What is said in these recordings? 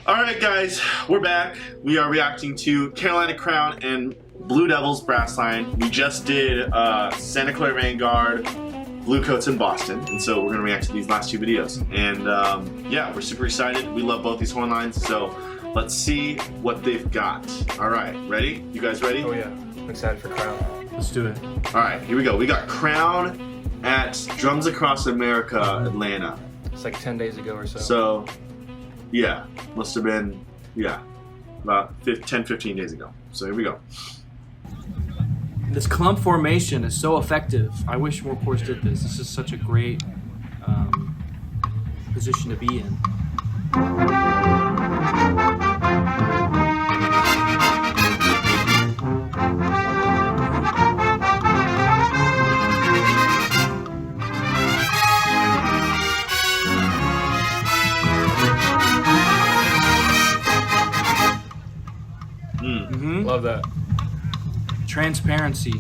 All right, guys, we're back. We are reacting to Carolina Crown and Blue Devils brass line. We just did Santa Clara Vanguard, Blue Coats in Boston, and so we're gonna react to these last two videos. And yeah, we're super excited. We love both these horn lines, so let's see what they've got. All right, ready? You guys ready? Oh yeah, I'm excited for Crown. Let's do it. All right, here we go. We got Crown at Drums Across America, Atlanta. It's like 10 days ago or so. So, yeah, must have been, yeah, about 10, 15 days ago. So here we go. This clump formation is so effective. I wish more course did this. This is such a great position to be in. Love that. Transparency.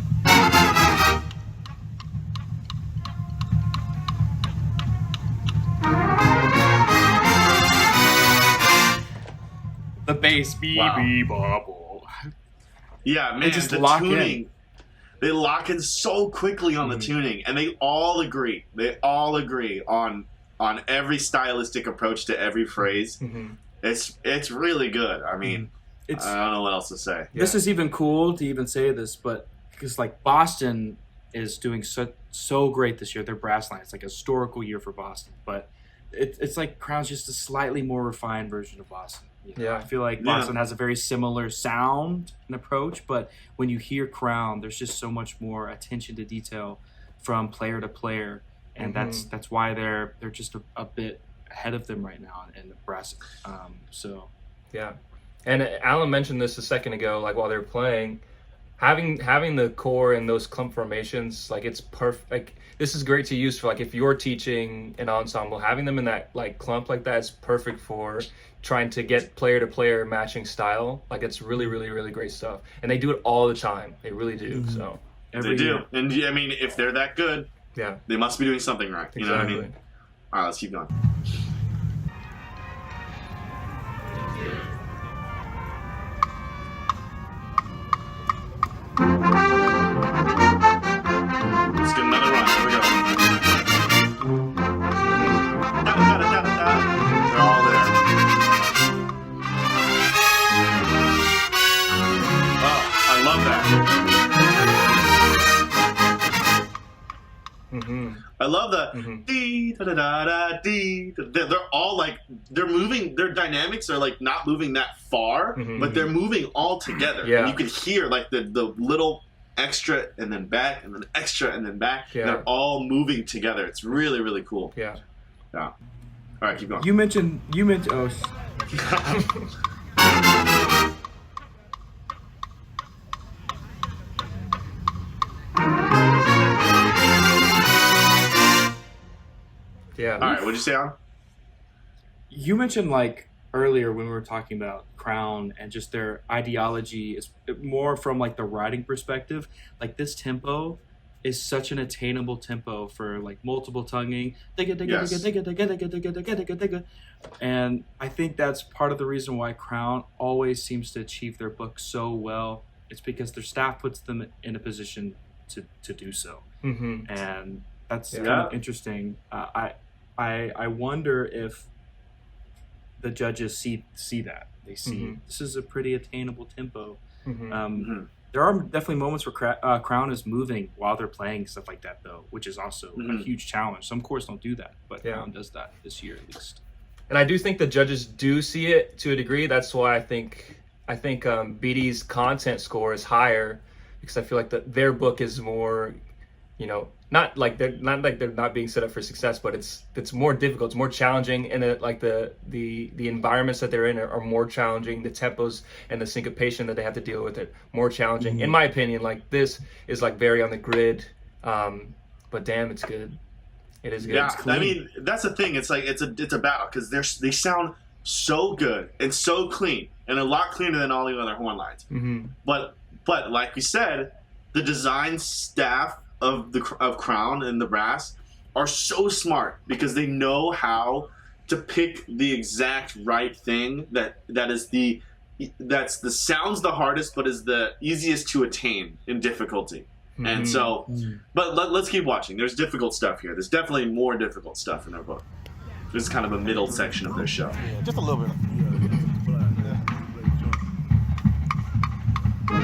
The bass, bobble. Yeah, man, They just the lock tuning. in. They lock in so quickly on the tuning, and they all agree. They all agree on every stylistic approach to every phrase. It's really good. I mean, I don't know what else to say. This is even cool to even say this, but because like Boston is doing so great this year, their brass line. It's like a historical year for Boston, but it's like Crown's just a slightly more refined version of Boston. You know? Yeah, I feel like Boston has a very similar sound and approach, but when you hear Crown, there's just so much more attention to detail from player to player, and that's why they're just a bit ahead of them right now in the brass. So yeah. And Alan mentioned this a second ago, like while they were playing, having the core and those clump formations, like it's perfect. Like this is great to use for like if you're teaching an ensemble, having them in that like clump like that is perfect for trying to get player to player matching style. Like it's really, really, really great stuff. And they do it all the time. They really do. So they do. And I mean, if they're that good, yeah, they must be doing something right. You know what I mean? All right, let's keep going. Let's get another run. Here we go. They're all there. Oh, I love that. I love the dee da da da da dee. They're all like they're moving. Their dynamics are like not moving that far, but they're moving all together. Yeah, and you can hear like the little extra and then back and then extra and then back. Yeah, and they're all moving together. It's really, really cool. Yeah. Yeah. All right, keep going. you mentioned. Oh. Yeah. All right, what'd you say, Alan? You mentioned like earlier when we were talking about Crown and just their ideology is more from like the writing perspective. Like this tempo is such an attainable tempo for like multiple tonguing. And I think that's part of the reason why Crown always seems to achieve their book so well. It's because their staff puts them in a position to do so. And that's kind of interesting. I wonder if the judges see that. They see this is a pretty attainable tempo. There are definitely moments where Crown is moving while they're playing stuff like that, though, which is also a huge challenge. Some courses don't do that, but Crown does that this year at least. And I do think the judges do see it to a degree. That's why I think BD's content score is higher, because I feel like their book is more, you know, not like they're not being set up for success, but it's more difficult, it's more challenging, and like the environments that they're in are more challenging. The tempos and the syncopation that they have to deal with it more challenging. In my opinion, like this is like very on the grid, but damn, it's good. It is good. Yeah, I mean that's the thing. It's like it's a battle because they sound so good and so clean and a lot cleaner than all the other horn lines. But like we said, the design staff of Crown and the brass are so smart because they know how to pick the exact right thing that's the sounds the hardest, but is the easiest to attain in difficulty. And so, but let's keep watching. There's difficult stuff here. There's definitely more difficult stuff in their book. This is kind of a middle section of their show. Yeah, just a little bit. The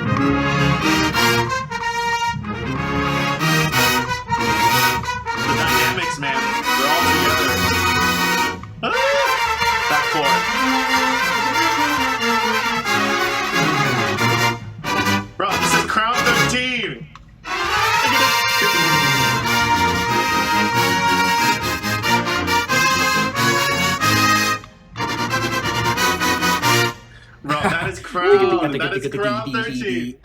dynamics, man, they're all together. Back forward. Bro, this is Crown 13. Bro, that is Crown. That is Crown 13.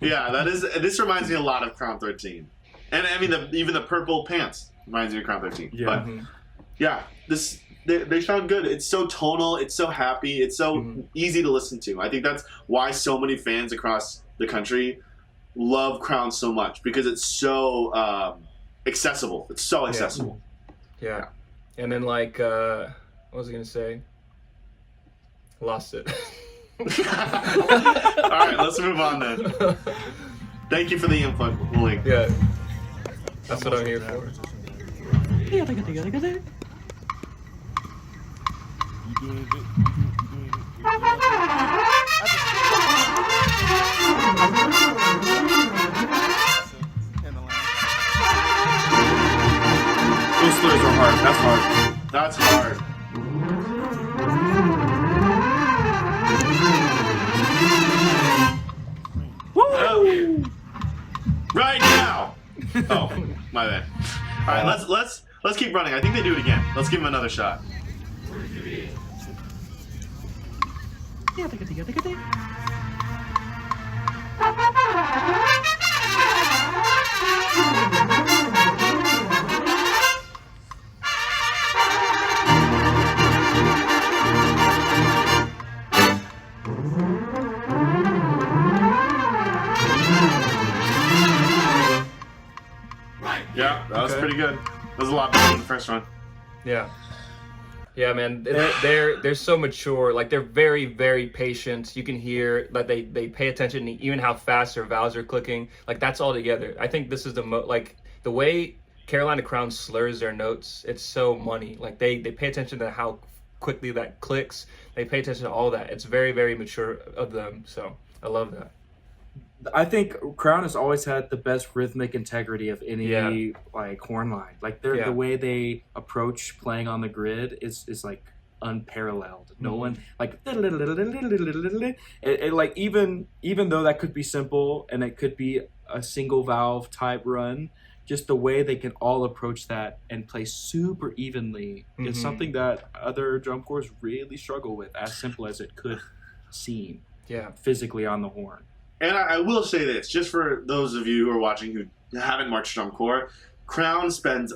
Yeah, that is. This reminds me a lot of Crown 13, and I mean even the purple pants reminds me of Crown 13. Yeah. But yeah, they sound good. It's so tonal. It's so happy. It's so easy to listen to. I think that's why so many fans across the country love Crown so much, because it's so accessible. It's so accessible. Yeah. And then like what was I gonna say? Lost it. All right, let's move on then. Thank you for the input, Malik. Yeah. That's what I'm here for. You doing it? You doing Those slurs are hard. That's hard. That's hard. Woo! Right now. Oh, my bad. All right, let's keep running. I think they do it again. Let's give them another shot. Yeah, that was pretty good. That was a lot better than the first one. Yeah. Yeah, man, they're so mature. Like they're very, very patient. You can hear that they pay attention to even how fast their vowels are clicking. Like that's all together. I think this is like the way Carolina Crown slurs their notes. It's so money. Like they pay attention to how quickly that clicks. They pay attention to all that. It's very, very mature of them. So I love that. I think Crown has always had the best rhythmic integrity of any like horn line. Like the way they approach playing on the grid is like unparalleled. No one like it like even though that could be simple and it could be a single valve type run, just the way they can all approach that and play super evenly is something that other drum corps really struggle with, as simple as it could seem. Yeah, physically on the horn. And I will say this, just for those of you who are watching who haven't marched drum corps, Crown spends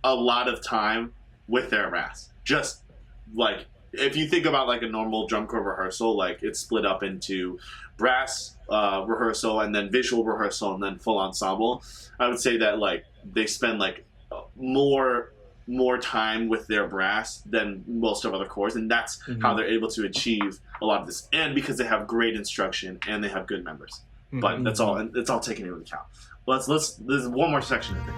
a lot of time with their brass. Just like, if you think about like a normal drum corps rehearsal, like it's split up into brass rehearsal and then visual rehearsal and then full ensemble. I would say that like they spend like more time with their brass than most of other corps, and that's how they're able to achieve a lot of this, and because they have great instruction and they have good members. But that's all taken into account. Let's there's one more section, I think.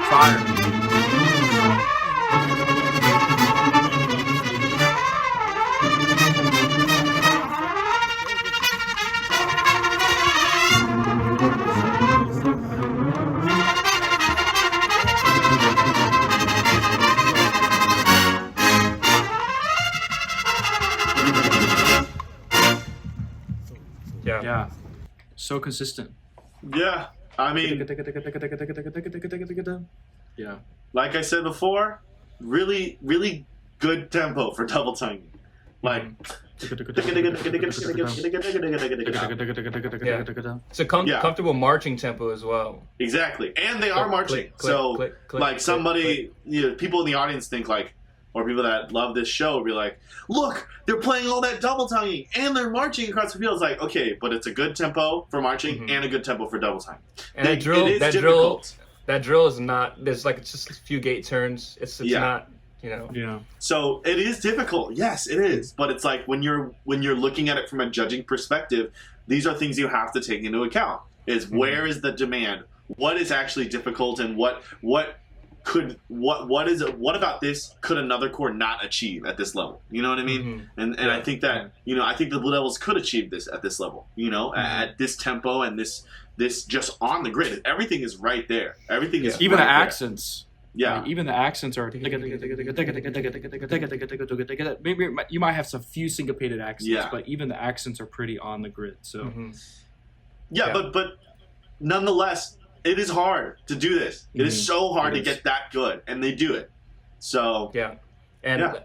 Fire. Yeah, so consistent. Yeah, I mean, yeah. Like I said before, really, really good tempo for double tongue. Like, It's a comfortable marching tempo as well. Exactly, and they are marching. Click, so, click, click, like click, somebody, click. you know, people in the audience think like or people that love this show will be like, look, they're playing all that double tonguing and they're marching across the field. It's like, okay, but it's a good tempo for marching and a good tempo for double tongue. And that drill is not. There's like it's just a few gate turns. It's not. You know. Yeah. So it is difficult. Yes, it is. But it's like when you're looking at it from a judging perspective, these are things you have to take into account. Is where is the demand? What is actually difficult, and what about this could another corps not achieve at this level? You know what I mean? And I think that I think the Blue Devils could achieve this at this level. At this tempo and this just on the grid. Everything is right there. Everything is even right the there. accents. Yeah, like, even the accents are. Maybe you might have some few syncopated accents, but even the accents are pretty on the grid. So, but nonetheless, it is hard to do this. It is so hard to get that good, and they do it. So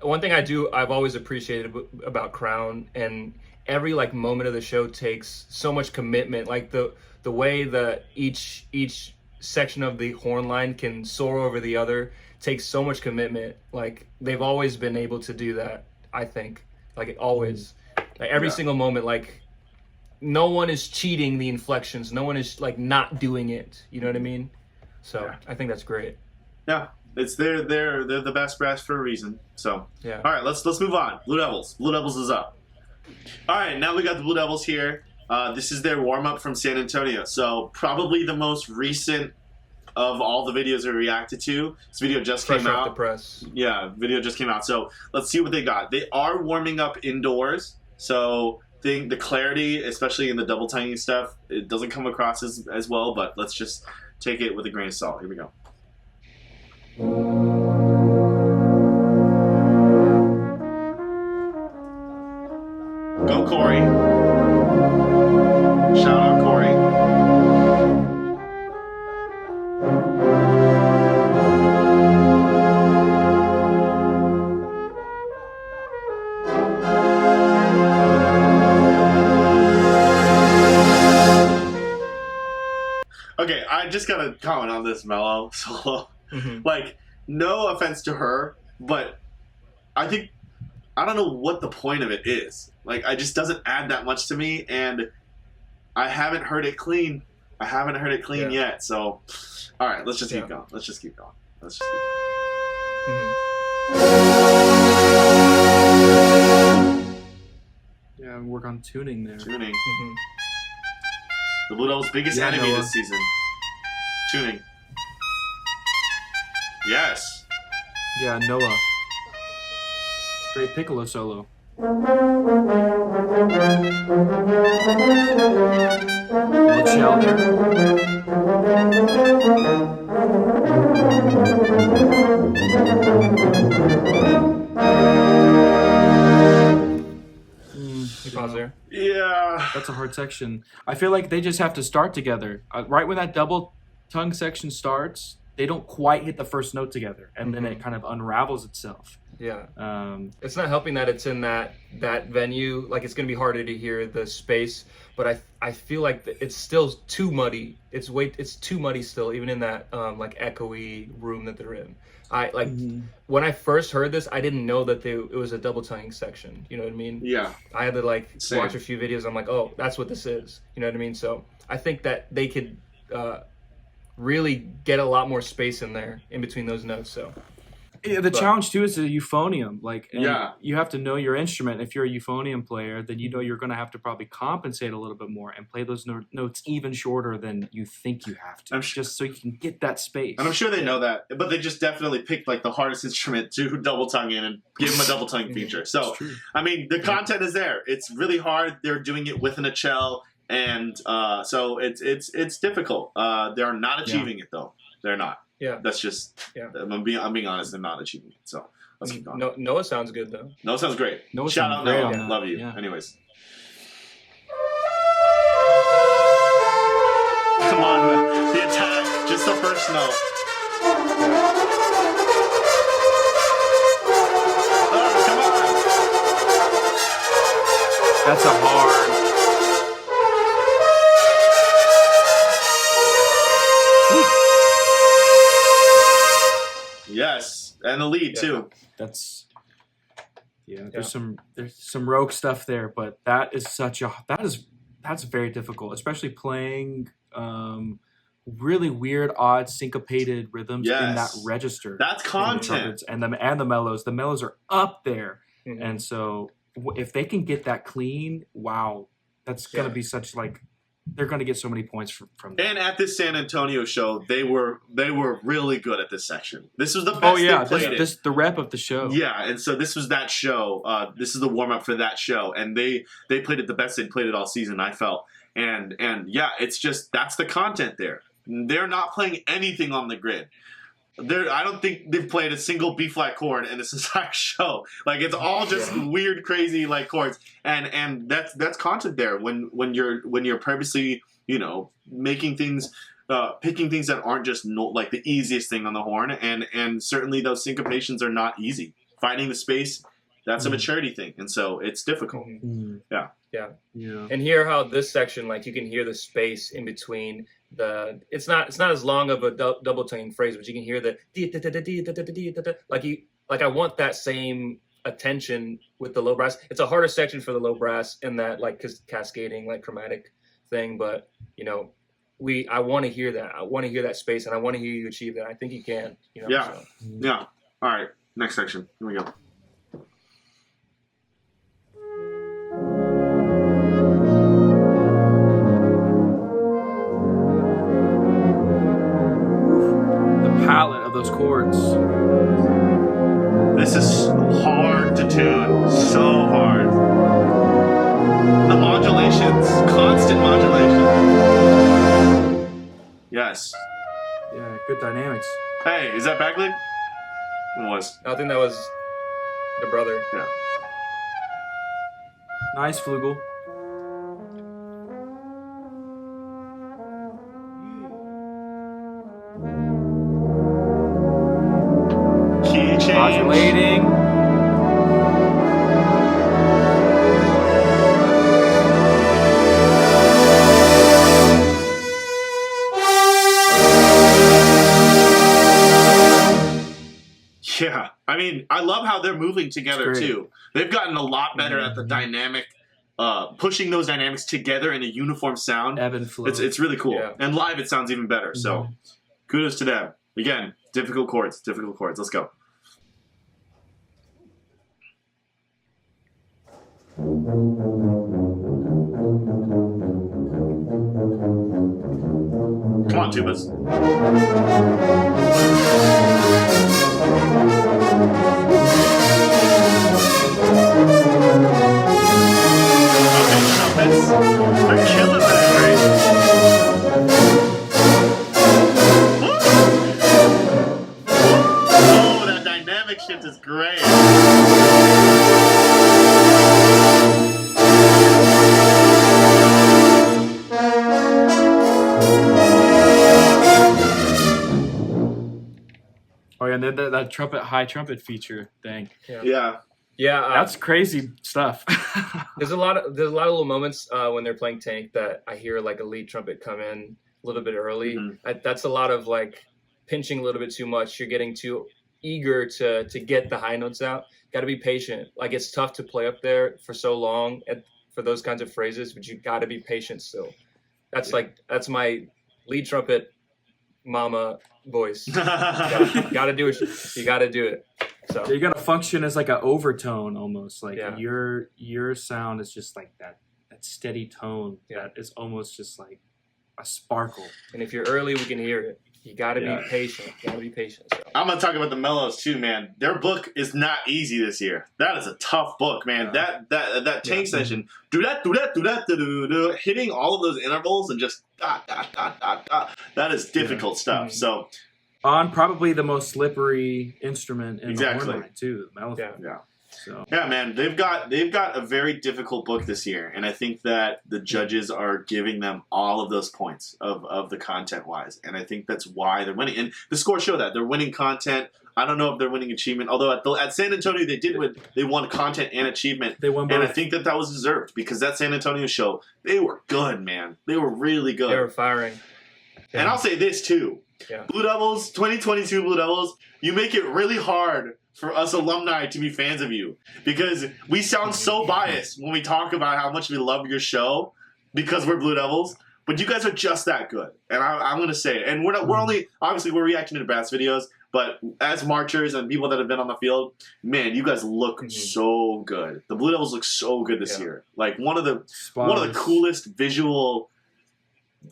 one thing I've always appreciated about Crown, and every like moment of the show takes so much commitment. Like the way that each section of the horn line can soar over the other takes so much commitment. Like they've always been able to do that. I think like always, like every single moment, like no one is cheating the inflections. No one is like not doing it. You know what I mean? So I think that's great. Yeah, it's they're the best brass for a reason. So yeah. All right, let's move on. Blue Devils. Blue Devils is up. All right, now we got the Blue Devils here. This is their warm-up from San Antonio. So probably the most recent of all the videos we reacted to. This video just came out. Off the press. Yeah, video just came out. So let's see what they got. They are warming up indoors. So the clarity, especially in the double tonguing stuff, it doesn't come across as well, but let's just take it with a grain of salt. Here we go. Go, Corey. Shout out, Corey. Okay, I just gotta comment on this mellow solo. Like, no offense to her, but I don't know what the point of it is. Like, it just doesn't add that much to me, and I haven't heard it clean. Yet. So, all right, let's just keep going. Let's just keep going. Yeah, work on tuning there. Tuning. The Blue Devils' biggest enemy this season. Tuning. Yes. Yeah, Noah. Great piccolo solo. Little shell there. Pause there. Yeah. That's a hard section. I feel like they just have to start together. Right when that double tongue section starts, they don't quite hit the first note together, and then it kind of unravels itself. Yeah. It's not helping that it's in that venue. Like, it's going to be harder to hear the space, but I feel like it's still too muddy. It's too muddy still, even in that like echoey room that they're in. When I first heard this, I didn't know that it was a double tonguing section. You know what I mean? Yeah. I had to watch a few videos. I'm like, oh, that's what this is. You know what I mean? So I think that they could really get a lot more space in there in between those notes. So. Yeah, the challenge too is the euphonium. You have to know your instrument. If you're a euphonium player, then you know you're going to have to probably compensate a little bit more and play those notes even shorter than you think you have to, just so you can get that space. And I'm sure they know that, but they just definitely picked like the hardest instrument to double tongue in and give them a double tongue feature. So I mean, the content is there. It's really hard. They're doing it with an HL, and so it's difficult. They're not achieving it though. They're not. Yeah, that's just. Yeah, I'm being honest. They're not achieving it. So let's keep going. Noah sounds good though. Noah sounds great. Shout out Noah. Love you. Yeah. Anyways, come on, the attack. Just the first note. Oh, come on. That's a hard. Yes, And the lead too. There's some rogue stuff there, but that's very difficult, especially playing really weird, odd, syncopated rhythms in that register. That's content. And the mellows. The mellows are up there, and so if they can get that clean, wow, that's gonna be such like. They're going to get so many points from that. And at this San Antonio show, they were really good at this section. This was the best they played this the rep of the show. Yeah, and so this was that show. This is the warm-up for that show. And they played it the best they'd played it all season, I felt. And yeah, it's just, that's the content there. They're not playing anything on the grid. I don't think they've played a single B-flat chord in this entire show. Like, it's all just weird, crazy like chords, and that's content there. When you're purposely, making things, picking things that aren't just like the easiest thing on the horn, and certainly those syncopations are not easy. Finding the space, that's a maturity thing, and so it's difficult. Yeah. And hear how this section, like, you can hear the space in between. It's not as long of a double tongue phrase, but you can hear the like I want that same attention with the low brass. It's a harder section for the low brass in that like cascading like chromatic thing, but I want to hear that. I want to hear that space, and I want to hear you achieve that. I think you can. Yeah. All right, next section. Here we go. Palette of those chords. This is hard to tune, so hard. The modulations, constant modulation. Yes. Yeah, good dynamics. Hey, is that Bagley? It was. I think that was the brother. Yeah. Nice flugel. Modulating. Yeah, I mean, I love how they're moving together too. They've gotten a lot better at the dynamic, pushing those dynamics together in a uniform sound. Ebb and flow. It's really cool, Yeah. and live it sounds even better. So, kudos to them. Again, difficult chords. Let's go. Come on, tubas. Okay, trumpets. They're killing that, right? Oh, that dynamic shift is great. Oh yeah, and then that high trumpet feature thing. Yeah. That's crazy stuff. There's a lot of little moments when they're playing tank that I hear like a lead trumpet come in a little bit early. That's a lot of like pinching a little bit too much. You're getting too eager to get the high notes out. Got to be patient. Like, it's tough to play up there for so long for those kinds of phrases, but you got to be patient still. That's that's my lead trumpet mama voice. Gotta do it. You gotta do it. So you're gonna function as like an overtone almost. Like your sound is just like that steady tone that is almost just like a sparkle. And if you're early, we can hear it. You gotta be patient. So. I'm gonna talk about the mellows too, man. Their book is not easy this year. That is a tough book, man. That tank session, do that, hitting all of those intervals and just that is difficult stuff. So on probably the most slippery instrument in the hornline too, the mellophone. Yeah. So man, they've got a very difficult book this year, and I think that the judges are giving them all of those points of the content wise, and I think that's why they're winning. And the scores show that they're winning content. I don't know if they're winning achievement, although at San Antonio they did win. They won content and achievement. They won both. And I think that was deserved because that San Antonio show, they were good, man. They were really good. They were firing. And I'll say this too. Yeah. Blue Devils, 2022 Blue Devils, you make it really hard for us alumni to be fans of you because we sound so biased when we talk about how much we love your show because we're Blue Devils, but you guys are just that good. And I'm going to say it. And we're only, obviously we're reacting to brass videos, but as marchers and people that have been on the field, man, you guys look so good. The Blue Devils look so good this year. Like one of the coolest visual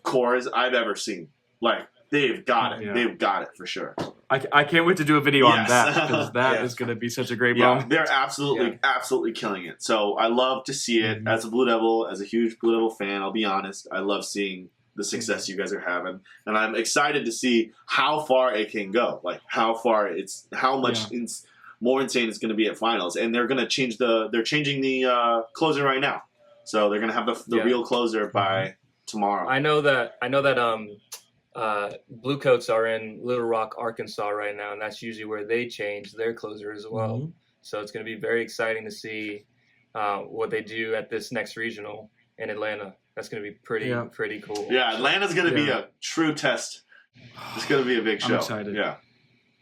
cores I've ever seen. Like they've got it. They've got it for sure. I can't wait to do a video on that because that is going to be such a great moment. They're absolutely killing it. So I love to see it as a Blue Devil, as a huge Blue Devil fan. I'll be honest, I love seeing the success you guys are having, and I'm excited to see how far it can go. Like how much more insane it's going to be at finals. And they're going to change they're changing the closer right now, so they're going to have the real closer by tomorrow. I know that Blue Coats are in Little Rock, Arkansas right now, and that's usually where they change their closer as well. So it's going to be very exciting to see what they do at this next regional in Atlanta. That's going to be pretty cool. Yeah, Atlanta's going to be a true test. It's going to be a big show. I'm excited.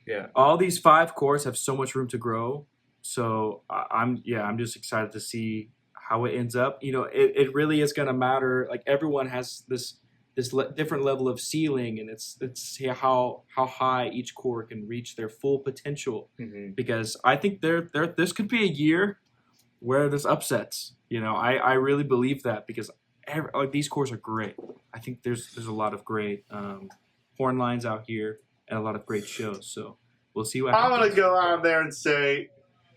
Yeah. All these 5 cores have so much room to grow. So I'm just excited to see how it ends up. You know, it really is going to matter. Like everyone has this different level of ceiling, and it's how high each core can reach their full potential. Because I think this could be a year where there's upsets. You know, I really believe that because these cores are great. I think there's a lot of great Hornlines out here and a lot of great shows. So we'll see what happens. I'm gonna go out there and say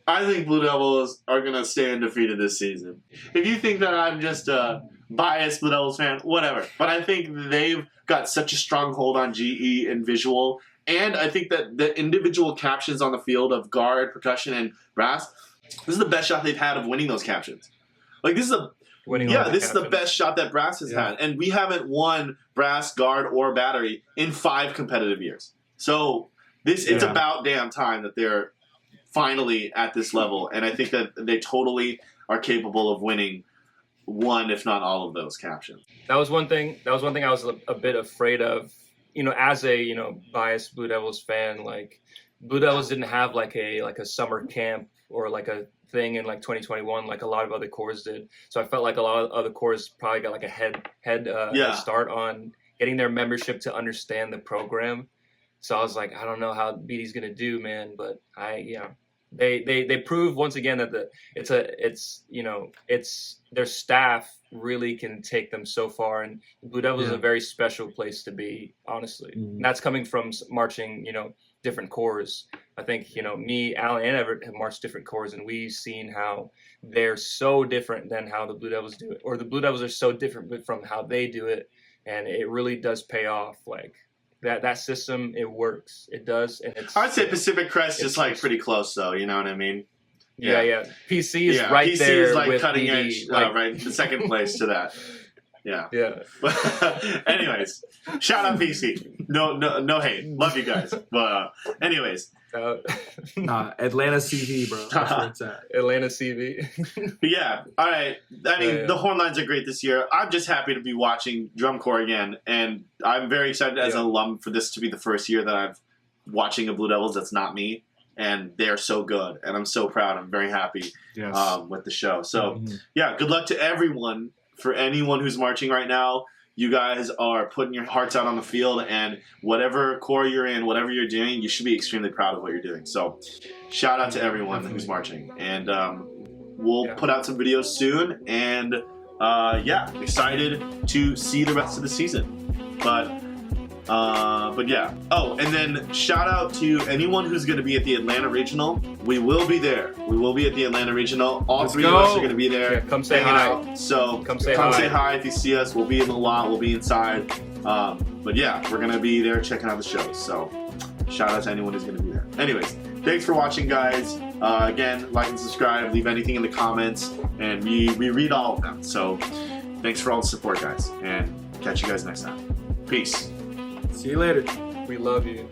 I think Blue Devils are gonna stay undefeated this season. If you think that I'm just a biased Blue Devils fan, whatever. But I think they've got such a strong hold on GE and visual, and I think that the individual captions on the field of guard, percussion, and brass, this is the best shot they've had of winning those captions. Like this is the best shot that brass has had, and we haven't won brass, guard, or battery in 5 competitive years. So it's about damn time that they're finally at this level, and I think that they totally are capable of winning one, if not all, of those captions. That was one thing I was a bit afraid of. You know, as a biased Blue Devils fan, like Blue Devils didn't have like a summer camp or like a thing in like 2021 like a lot of other cores did. So I felt like a lot of other cores probably got like a head start on getting their membership to understand the program. So I was like, I don't know how BD's gonna do, man, but they prove once again that their staff really can take them so far, and Blue Devils is a very special place to be, honestly. And that's coming from marching, different cores. I think, me, Alan, and Everett have marched different cores, and we've seen how they're so different than how the Blue Devils do it, or the Blue Devils are so different from how they do it, and it really does pay off. Like that system, it works. It does, and I'd say Pacific Crest is like pretty close, though. You know what I mean? Yeah. PC is right PC there. PC is like with cutting BD, edge, right? The second place to that. Yeah. Anyways, shout out PC. No hate. Love you guys. But anyways. Atlanta CV, bro. That's where it's at. Atlanta CV. Yeah. All right. I mean, the Hornlines are great this year. I'm just happy to be watching drum corps again, and I'm very excited as an alum for this to be the first year that I'm watching a Blue Devils that's not me, and they're so good, and I'm so proud. I'm very happy with the show. So, good luck to everyone. For anyone who's marching right now, you guys are putting your hearts out on the field, and whatever corps you're in, whatever you're doing, you should be extremely proud of what you're doing. So shout out to everyone who's marching. And we'll put out some videos soon. And excited to see the rest of the season. But yeah. Oh, and then shout out to anyone who's going to be at the Atlanta Regional. We will be there. We will be at the Atlanta Regional. All three of us are going to be there. Yeah, come say hi. Out. So come say hi if you see us. We'll be in the lot. We'll be inside. But yeah, we're going to be there checking out the shows. So shout out to anyone who's going to be there. Anyways, thanks for watching, guys. Again, like and subscribe. Leave anything in the comments. And we read all of them. So thanks for all the support, guys. And catch you guys next time. Peace. See you later. We love you.